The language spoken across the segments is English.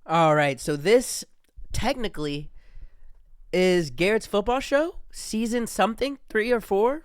All right, so this technically is Garrett's football show, season something, 3 or 4.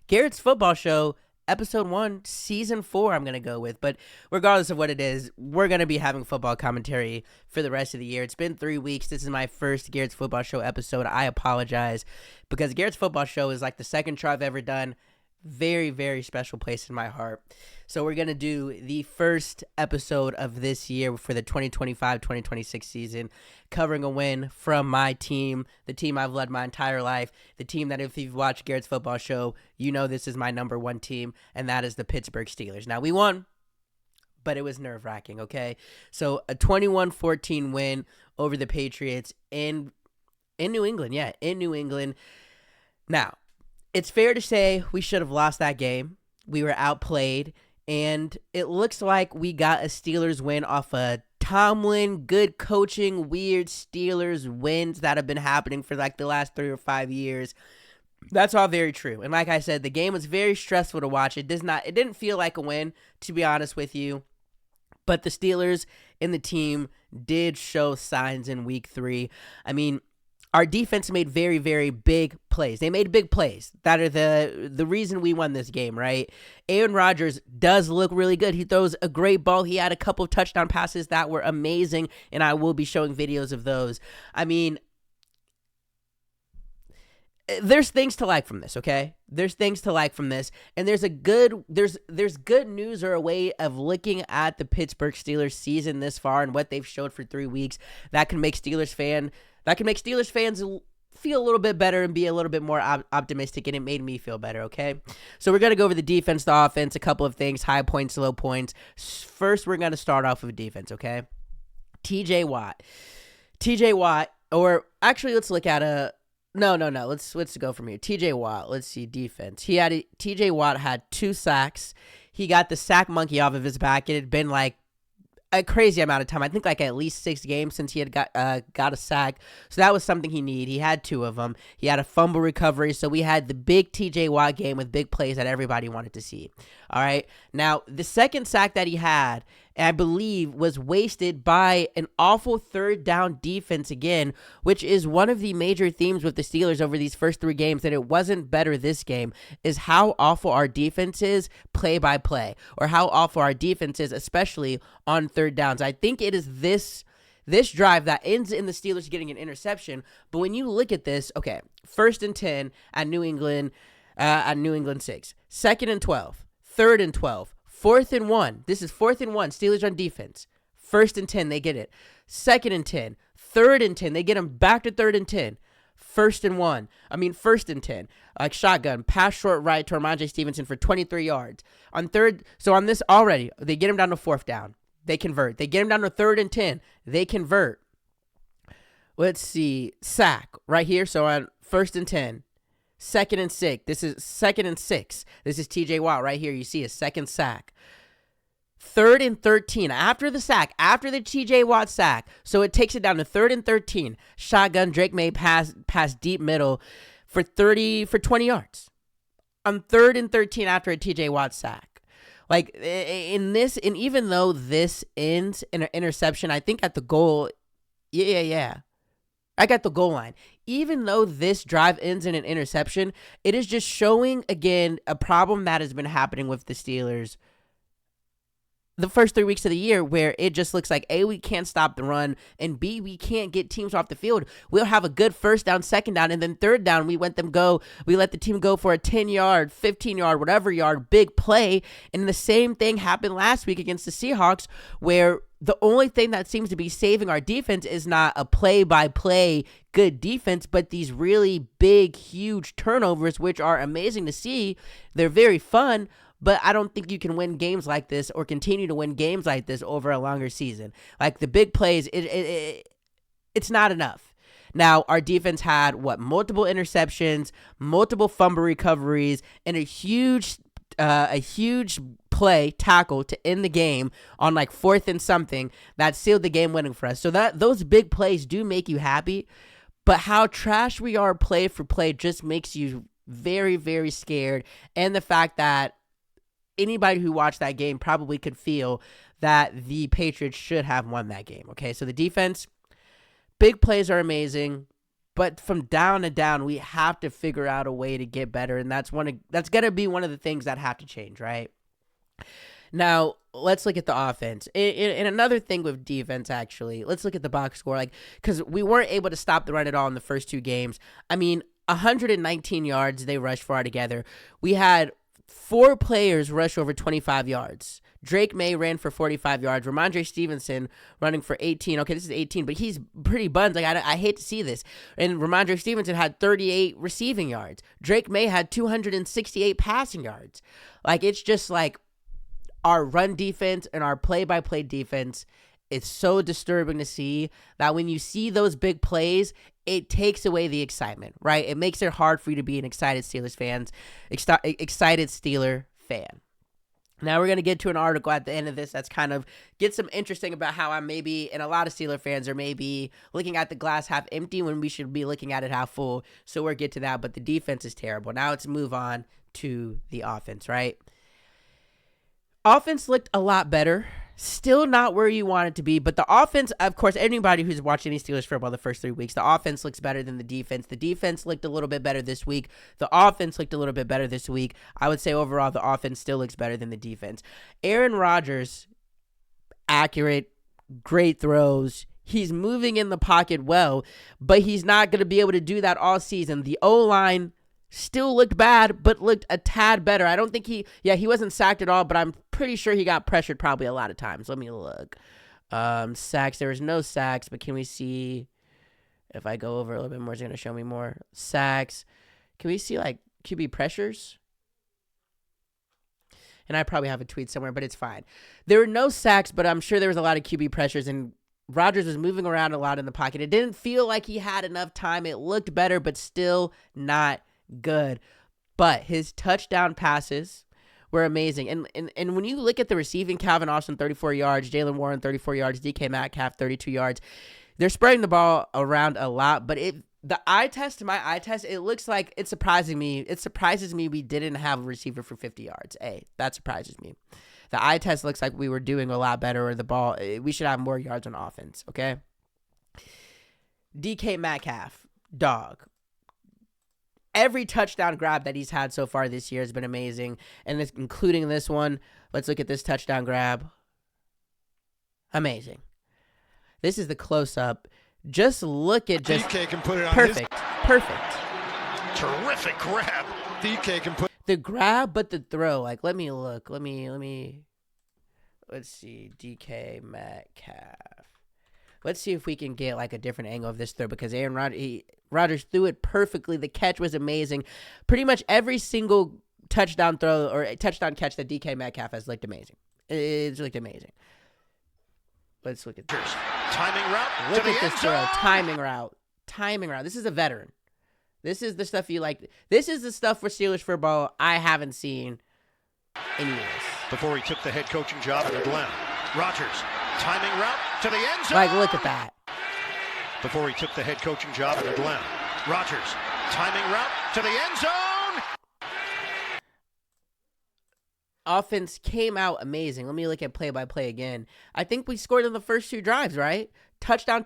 Garrett's football show, episode 1, season 4, I'm going to go with. But regardless of what it is, we're going to be having football commentary for the rest of the year. It's been 3 weeks. This is my first Garrett's football show episode. I apologize because Garrett's football show is like the second show I've ever done. Very, very special place in my heart. So we're going to do the first episode of this year for the 2025-2026 season, covering a win from my team, the team I've led my entire life, the team that if you've watched Garrett's football show, you know this is my number one team, and that is the Pittsburgh Steelers. Now, we won, but it was nerve-wracking, okay? So a 21-14 win over the Patriots in New England. Yeah, in New England. Now, it's fair to say we should have lost that game. We were outplayed, and it looks like we got a Steelers win off a Tomlin, good coaching, weird Steelers wins that have been happening for like the last 3 or 5 years. That's all very true. And like I said, the game was very stressful to watch. It didn't feel like a win, to be honest with you. But the Steelers and the team did show signs in week 3. I mean, our defense made very, very big plays. They made big plays that are the reason we won this game, right? Aaron Rodgers does look really good. He throws a great ball. He had a couple of touchdown passes that were amazing, and I will be showing videos of those. I mean, there's things to like from this, okay? There's things to like from this, and there's good news or a way of looking at the Pittsburgh Steelers season this far and what they've showed for 3 weeks that can make Steelers fans feel a little bit better and be a little bit more optimistic, and it made me feel better, okay? So we're going to go over the defense, the offense, a couple of things, high points, low points. First, we're going to start off with defense, okay? TJ Watt, or actually let's look at no. Let's go from here. TJ Watt, let's see, defense. TJ Watt had 2 sacks. He got the sack monkey off of his back. It had been like a crazy amount of time. I think like at least 6 games since he had got a sack. So that was something he needed. He had 2 of them. He had a fumble recovery. So we had the big TJ Watt game with big plays that everybody wanted to see. All right. Now, the second sack that he had, I believe, was wasted by an awful third down defense again, which is one of the major themes with the Steelers over these first 3 games, that it wasn't better this game, is how awful our defense is play by play, or how awful our defense is, especially on third downs. I think it is this drive that ends in the Steelers getting an interception. But when you look at this, okay, 1st and 10 at New England 6, 2nd and 12, 3rd and 12, 4th and 1. This is 4th and 1. Steelers on defense. 1st and 10, they get it. 2nd and 10. 3rd and 10, they get them back to 3rd and 10. 1st and 10. Like shotgun, pass short right to Ramondre Stevenson for 23 yards. On this already, they get him down to 4th down. They convert. They get him down to 3rd and 10. They convert. Let's see. Sack right here. So on 1st and 10. 2nd and 6. This is 2nd and 6. This is TJ Watt right here. You see a second sack. 3rd and 13. After the TJ Watt sack. So it takes it down to 3rd and 13. Shotgun. Drake May pass deep middle for 20 yards. On 3rd and 13 after a TJ Watt sack. Like in this, and even though this ends in an interception, I think at the goal, yeah. I got the goal line. Even though this drive ends in an interception, it is just showing, again, a problem that has been happening with the Steelers the first 3 weeks of the year, where it just looks like, A, we can't stop the run, and B, we can't get teams off the field. We'll have a good 1st down, 2nd down, and then 3rd down, we let the team go for a 10-yard, 15-yard, whatever yard, big play. And the same thing happened last week against the Seahawks, where the only thing that seems to be saving our defense is not a play-by-play good defense, but these really big, huge turnovers, which are amazing to see. They're very fun, but I don't think you can win games like this or continue to win games like this over a longer season. Like the big plays, it's not enough. Now, our defense had, multiple interceptions, multiple fumble recoveries, and a huge play tackle to end the game on like 4th and something that sealed the game winning for us. So those big plays do make you happy, but how trash we are play for play just makes you very, very scared. And the fact that anybody who watched that game probably could feel that the Patriots should have won that game. Okay, so the defense, big plays are amazing, but from down to down, we have to figure out a way to get better, and that's going to be one of the things that have to change, right? Now, let's look at the offense. And another thing with defense, actually, let's look at the box score. Like, because we weren't able to stop the run at all in the first two games. I mean, 119 yards they rushed for together. We had 4 players rush over 25 yards. Drake May ran for 45 yards. Ramondre Stevenson running for 18. Okay, this is 18, but he's pretty buns. Like, I hate to see this. And Ramondre Stevenson had 38 receiving yards. Drake May had 268 passing yards. Like, it's just like, our run defense and our play-by-play defense, it's so disturbing to see that when you see those big plays, it takes away the excitement, right? It makes it hard for you to be an excited Steelers fan. Now we're going to get to an article at the end of this that's kind of gets some interesting about how I'm maybe, and a lot of Steeler fans are maybe looking at the glass half empty when we should be looking at it half full. So we'll get to that, but the defense is terrible. Now let's move on to the offense, right? Offense looked a lot better. Still not where you want it to be, but the offense, of course, anybody who's watching these Steelers football the first 3 weeks, the offense looks better than the defense. The defense looked a little bit better this week. The offense looked a little bit better this week. I would say overall the offense still looks better than the defense. Aaron Rodgers, accurate, great throws. He's moving in the pocket well, but he's not going to be able to do that all season. The O-line still looked bad, but looked a tad better. I don't think he wasn't sacked at all, but I'm pretty sure he got pressured probably a lot of times. Let me look. Sacks, there was no sacks, but can we see, if I go over a little bit more, it's going to show me more. Sacks. Can we see, like, QB pressures? And I probably have a tweet somewhere, but it's fine. There were no sacks, but I'm sure there was a lot of QB pressures, and Rodgers was moving around a lot in the pocket. It didn't feel like he had enough time. It looked better, but still not good. But his touchdown passes were amazing. And when you look at the receiving, Calvin Austin 34 yards, Jalen Warren 34 yards, DK Metcalf 32 yards. They're spreading the ball around a lot, but to my eye test, it looks like it's surprising me. It surprises me we didn't have a receiver for 50 yards. That surprises me. The eye test looks like we were doing a lot better with the ball. We should have more yards on offense, okay? DK Metcalf, dog. Every touchdown grab that he's had so far this year has been amazing, and including this one. Let's look at this touchdown grab. Amazing. This is the close-up. Just look at DK can put it on perfect. Terrific grab. DK can put the grab, but the throw. Like, let me look. Let's see. DK Metcalf. Let's see if we can get like a different angle of this throw, because Aaron Rodgers threw it perfectly. The catch was amazing. Pretty much every single touchdown throw or touchdown catch that DK Metcalf has looked amazing. It's looked amazing. Let's look at this. Timing route. Look at this throw. Timing route. This is a veteran. This is the stuff you like. This is the stuff for Steelers football I haven't seen in years. Before he took the head coaching job in Atlanta, Rodgers. Timing route to the end zone. Like, look at that. Before he took the head coaching job in Atlanta, Rodgers. Timing route to the end zone. Offense came out amazing. Let me look at play-by-play again. I think we scored in the first 2 drives, right? Touchdown.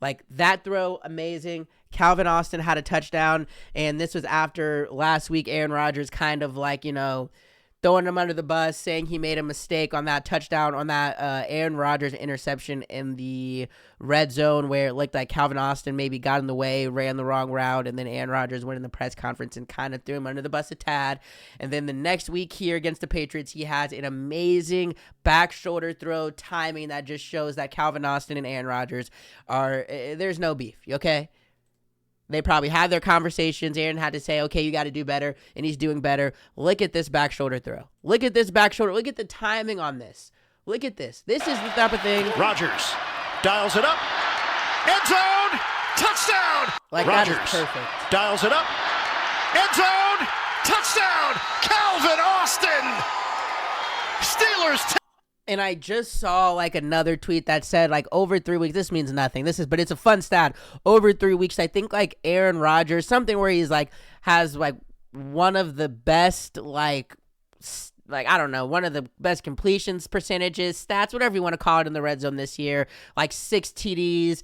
Like, that throw, amazing. Calvin Austin had a touchdown, and this was after last week Aaron Rodgers kind of like, throwing him under the bus, saying he made a mistake on that touchdown, on that Aaron Rodgers interception in the red zone, where it looked like Calvin Austin maybe got in the way, ran the wrong route, and then Aaron Rodgers went in the press conference and kind of threw him under the bus a tad. And then the next week here against the Patriots, he has an amazing back shoulder throw timing that just shows that Calvin Austin and Aaron Rodgers there's no beef, okay? They probably had their conversations. Aaron had to say, okay, you got to do better, and he's doing better. Look at this back shoulder throw. Look at this back shoulder. Look at the timing on this. Look at this. This is the type of thing. Rodgers dials it up. End zone. Touchdown. Like, Rodgers that is perfect. dials it up. End zone. Touchdown. Calvin Austin. Steelers. And I just saw like another tweet that said like over 3 weeks. This means nothing. But it's a fun stat. Over 3 weeks, I think like Aaron Rodgers, something where he's like has like one of the best like like, I don't know, one of the best completions percentages, stats, whatever you want to call it in the red zone this year, like 6 TDs.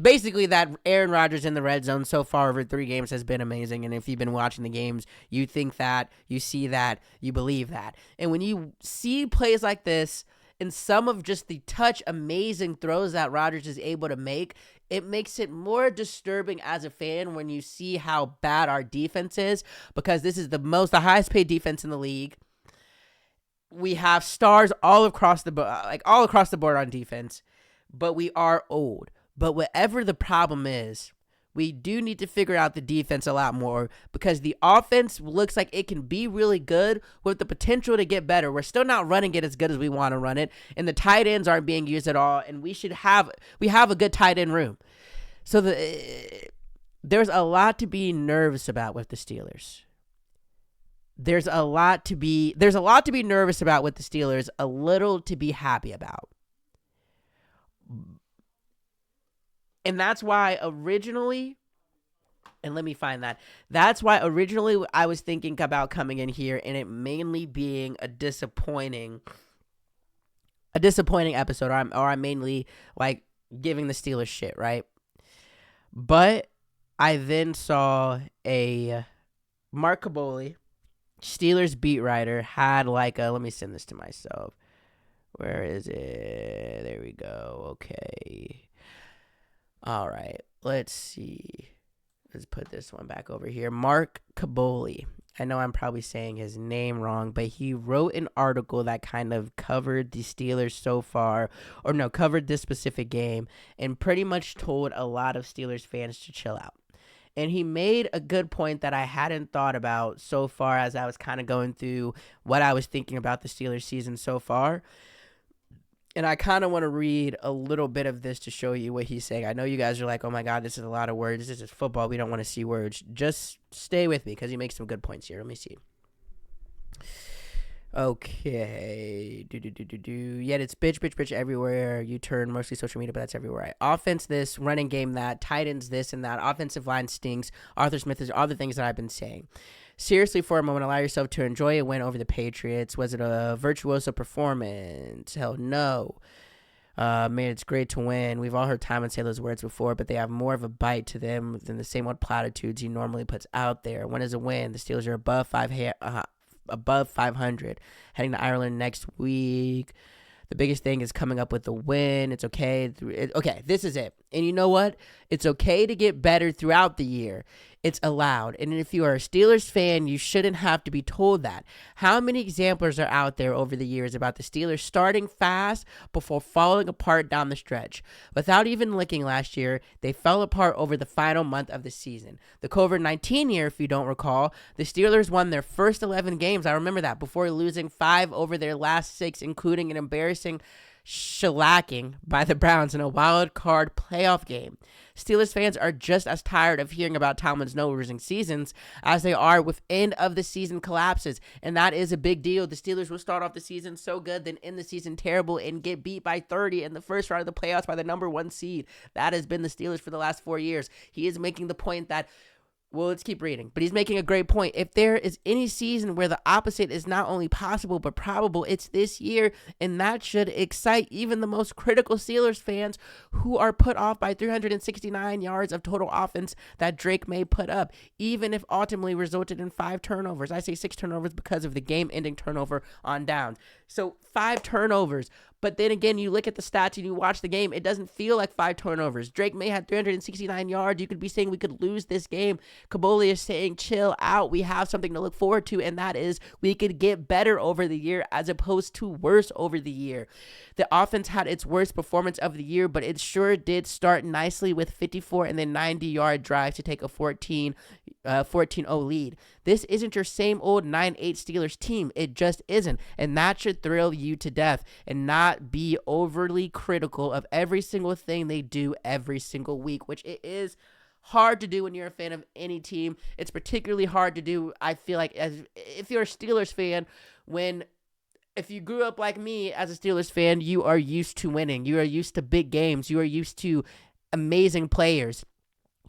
Basically, that Aaron Rodgers in the red zone so far over 3 games has been amazing. And if you've been watching the games, you think that, you see that, you believe that. And when you see plays like this and some of just the touch amazing throws that Rodgers is able to make, it makes it more disturbing as a fan when you see how bad our defense is, because this is the highest paid defense in the league. We have stars all across the board on defense, but we are old. But whatever the problem is, we do need to figure out the defense a lot more, because the offense looks like it can be really good with the potential to get better. We're still not running it as good as we want to run it, and the tight ends aren't being used at all, and we have a good tight end room. So there's a lot to be nervous about with the Steelers. There's a lot to be nervous about with the Steelers, a little to be happy about. And that's why originally, that's why originally I was thinking about coming in here and it mainly being a disappointing episode, or I'm mainly like giving the Steelers shit, right? But I then saw a Mark Caboli, Steelers beat writer, had like a, let me send this to myself. Where is it? There we go. Okay. All right, let's see. Let's put this one back over here. Mark Caboli. I know I'm probably saying his name wrong, but he wrote an article that kind of covered the Steelers so far, covered this specific game, and pretty much told a lot of Steelers fans to chill out. And he made a good point that I hadn't thought about so far as I was kind of going through what I was thinking about the Steelers season so far. And I kind of want to read a little bit of this to show you what he's saying. I know you guys are like, oh my God, this is a lot of words. This is football. We don't want to see words. Just stay with me because he makes some good points here. Let me see. Okay. Yet it's bitch everywhere. You turn, mostly social media, but that's everywhere. Right? Offense this, running game that, tight ends this and that, offensive line stinks, Arthur Smith is all the things that I've been saying. Seriously, for a moment, allow yourself to enjoy a win over the Patriots. Was it a virtuoso performance? Hell no. Man, it's great to win. We've all heard Timon say those words before, but they have more of a bite to them than the same old platitudes he normally puts out there. When is a win? The Steelers are above 500, heading to Ireland next week. The biggest thing is coming up with the win. It's okay. Okay, this is it. And you know what? It's okay to get better throughout the year. It's allowed. And if you are a Steelers fan, you shouldn't have to be told that. How many examples are out there over the years about the Steelers starting fast before falling apart down the stretch? Without even looking last year, they fell apart over the final month of the season. The COVID-19 year, if you don't recall, the Steelers won their first 11 games. I remember that, before losing 5 over their last 6, including an embarrassing shellacking by the Browns in a wild card playoff game. Steelers fans are just as tired of hearing about Tomlin's no-losing seasons as they are with end-of-the-season collapses, and that is a big deal. The Steelers will start off the season so good, then end the season terrible and get beat by 30 in the first round of the playoffs by the number 1 seed. That has been the Steelers for the last 4 years. He is making the point that, well, let's keep reading. But he's making a great point. If there is any season where the opposite is not only possible but probable, it's this year, and that should excite even the most critical Steelers fans who are put off by 369 yards of total offense that Drake May put up, even if ultimately resulted in 5 turnovers. I say 6 turnovers because of the game-ending turnover on downs. So 5 turnovers. But then again, you look at the stats and you watch the game, it doesn't feel like 5 turnovers. Drake May had 369 yards. You could be saying we could lose this game. Caboli is saying, chill out. We have something to look forward to, and that is we could get better over the year as opposed to worse over the year. The offense had its worst performance of the year, but it sure did start nicely with 54 and then 90-yard drive to take a 14-0 lead. This isn't your same old 9-8 Steelers team. It just isn't, and that should thrill you to death and not be overly critical of every single thing they do every single week, which it is hard to do when you're a fan of any team. It's particularly hard to do, I feel like, as if you're a Steelers fan, if you grew up like me as a Steelers fan, you are used to winning. You are used to big games. You are used to amazing players.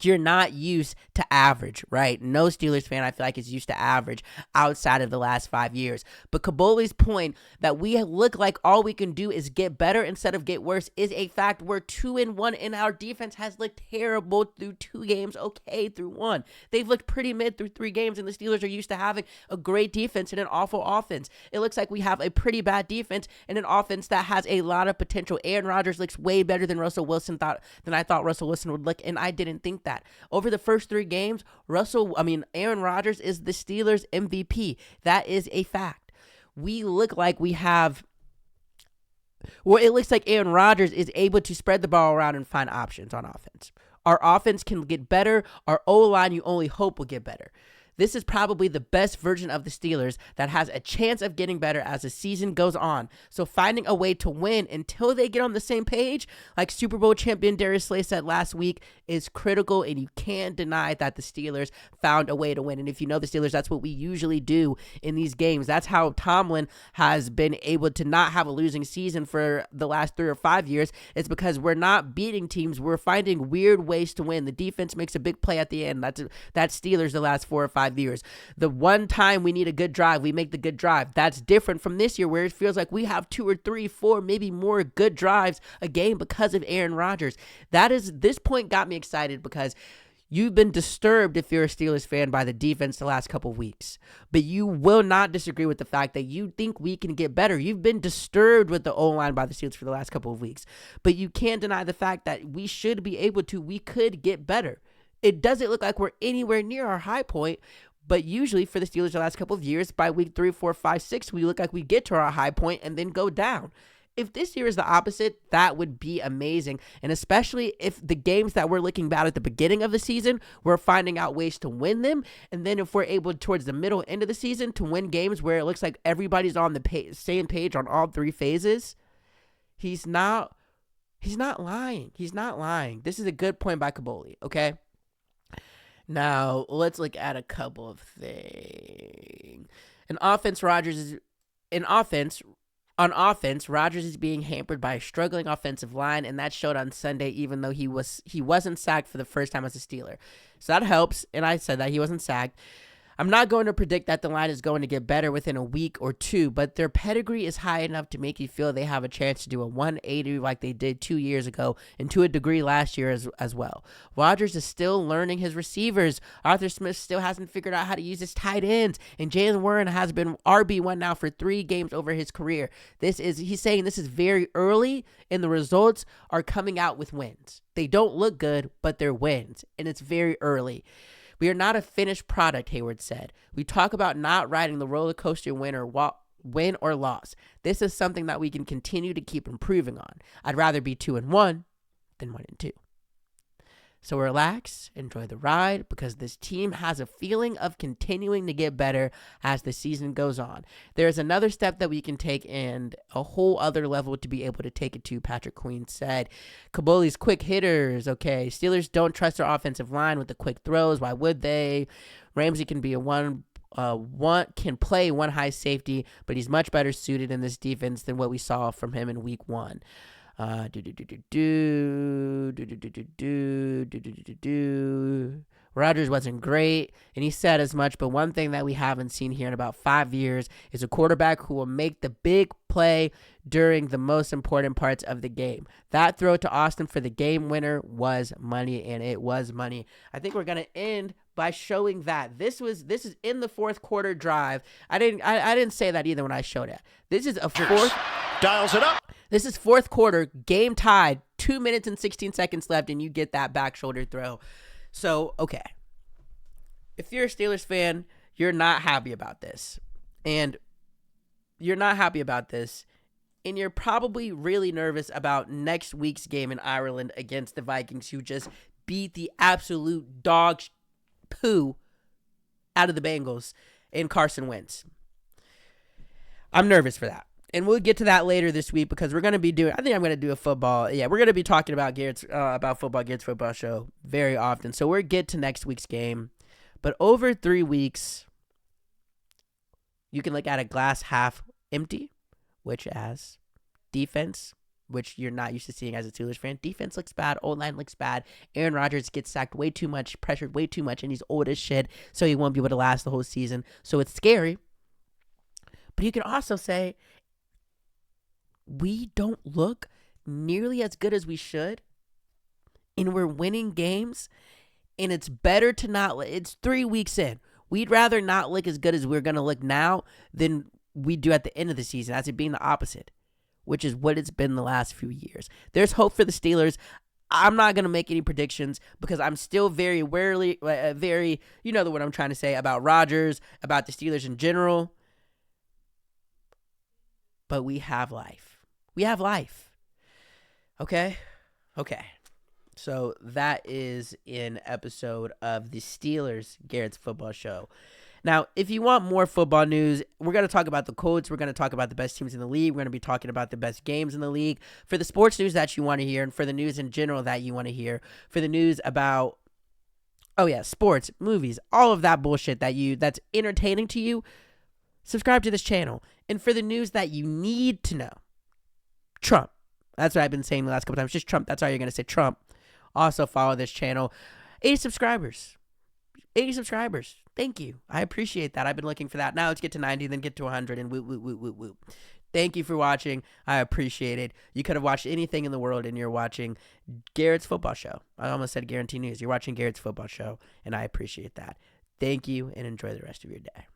You're not used to average, right? No Steelers fan, I feel like, is used to average outside of the last 5 years. But Kaboli's point that we look like all we can do is get better instead of get worse is a fact. We're 2-1, and our defense has looked terrible through 2 games, okay through 1. They've looked pretty mid through 3 games, and the Steelers are used to having a great defense and an awful offense. It looks like we have a pretty bad defense and an offense that has a lot of potential. Aaron Rodgers looks way better than than I thought Russell Wilson would look, and I didn't think that. Over the first 3 games, Aaron Rodgers is the Steelers MVP. That is a fact. We look like we have, well, it looks like Aaron Rodgers is able to spread the ball around and find options on offense. Our offense can get better. Our O-line, you only hope, will get better. This is probably the best version of the Steelers that has a chance of getting better as the season goes on. So finding a way to win until they get on the same page, like Super Bowl champion Darius Slay said last week, is critical, and you can't deny that the Steelers found a way to win. And if you know the Steelers, that's what we usually do in these games. That's how Tomlin has been able to not have a losing season for the last 3 or 5 years. It's because we're not beating teams. We're finding weird ways to win. The defense makes a big play at the end. That's Steelers the last 4 or 5 years. The one time we need a good drive, we make the good drive. That's different from this year, where it feels like we have 2 or 3, 4, maybe more good drives a game because of Aaron Rodgers. This point got me excited because you've been disturbed, if you're a Steelers fan, by the defense the last couple of weeks. But you will not disagree with the fact that you think we can get better. You've been disturbed with the O-line by the Steelers for the last couple of weeks. But you can't deny the fact that we should be able to. We could get better. It doesn't look like we're anywhere near our high point. But usually for the Steelers the last couple of years, by week 3, 4, 5, 6, we look like we get to our high point and then go down. If this year is the opposite, that would be amazing. And especially if the games that we're looking bad at the beginning of the season, we're finding out ways to win them. And then if we're able towards the middle end of the season to win games where it looks like everybody's on the same page on all 3 phases, he's not lying. He's not lying. This is a good point by Kaboli, okay? Now, let's look at a couple of things. On offense, Rodgers is being hampered by a struggling offensive line, and that showed on Sunday, even though he wasn't sacked for the first time as a Steeler. So that helps, and I said that he wasn't sacked. I'm not going to predict that the line is going to get better within a week or 2, but their pedigree is high enough to make you feel they have a chance to do a 180 like they did 2 years ago, and to a degree last year as well. Rodgers is still learning his receivers. Arthur Smith still hasn't figured out how to use his tight ends, and Jalen Warren has been RB1 now for 3 games over his career. He's saying this is very early, and the results are coming out with wins. They don't look good, but they're wins, and it's very early. We are not a finished product, Hayward said. We talk about not riding the roller coaster win or loss. This is something that we can continue to keep improving on. I'd rather be 2-1 than 1-2. So relax, enjoy the ride, because this team has a feeling of continuing to get better as the season goes on. There's another step that we can take and a whole other level to be able to take it to, Patrick Queen said. Kaboli's quick hitters, okay. Steelers don't trust their offensive line with the quick throws. Why would they? Ramsey can be can play one high safety, but he's much better suited in this defense than what we saw from him in week 1. Rodgers wasn't great, and he said as much, but one thing that we haven't seen here in about 5 years is a quarterback who will make the big play during the most important parts of the game. That throw to Austin for the game winner was money, and it was money. I think we're going to end by showing that this is in the 4th quarter drive. I didn't say that either when I showed it. This is a 4th dials it up. This is 4th quarter, game tied, 2 minutes and 16 seconds left, and you get that back shoulder throw. So, okay. If you're a Steelers fan, you're not happy about this. And you're probably really nervous about next week's game in Ireland against the Vikings, who just beat the absolute dog poo out of the Bengals in Carson Wentz. I'm nervous for that. And we'll get to that later this week because we're going to be doing, I think I'm going to do a football. Yeah, we're going to be talking about Garrett's football show very often. So we'll get to next week's game. But over 3 weeks, you can look at a glass half empty, which as defense, which you're not used to seeing as a Steelers fan. Defense looks bad. O-line looks bad. Aaron Rodgers gets sacked way too much, pressured way too much, and he's old as shit, so he won't be able to last the whole season. So it's scary. But you can also say we don't look nearly as good as we should, and we're winning games, and it's better to not. It's 3 weeks in. We'd rather not look as good as we're going to look now than we do at the end of the season, as it being the opposite, which is what it's been the last few years. There's hope for the Steelers. I'm not going to make any predictions because I'm still very wary, you know what I'm trying to say about Rodgers, about the Steelers in general. But we have life. We have life. Okay? Okay. So that is an episode of the Steelers Garrett's Football Show. Now, if you want more football news, we're going to talk about the Colts. We're going to talk about the best teams in the league. We're going to be talking about the best games in the league. For the sports news that you want to hear, and for the news in general that you want to hear, for the news about, sports, movies, all of that bullshit that's entertaining to you, subscribe to this channel. And for the news that you need to know, Trump. That's what I've been saying the last couple times. Just Trump. That's how you're going to say Trump. Also follow this channel. 80 subscribers. 80 subscribers. Thank you. I appreciate that. I've been looking for that. Now let's get to 90, then get to 100, and woo. Thank you for watching. I appreciate it. You could have watched anything in the world, and you're watching Garrett's Football Show. I almost said Guarantee News. You're watching Garrett's Football Show, and I appreciate that. Thank you, and enjoy the rest of your day.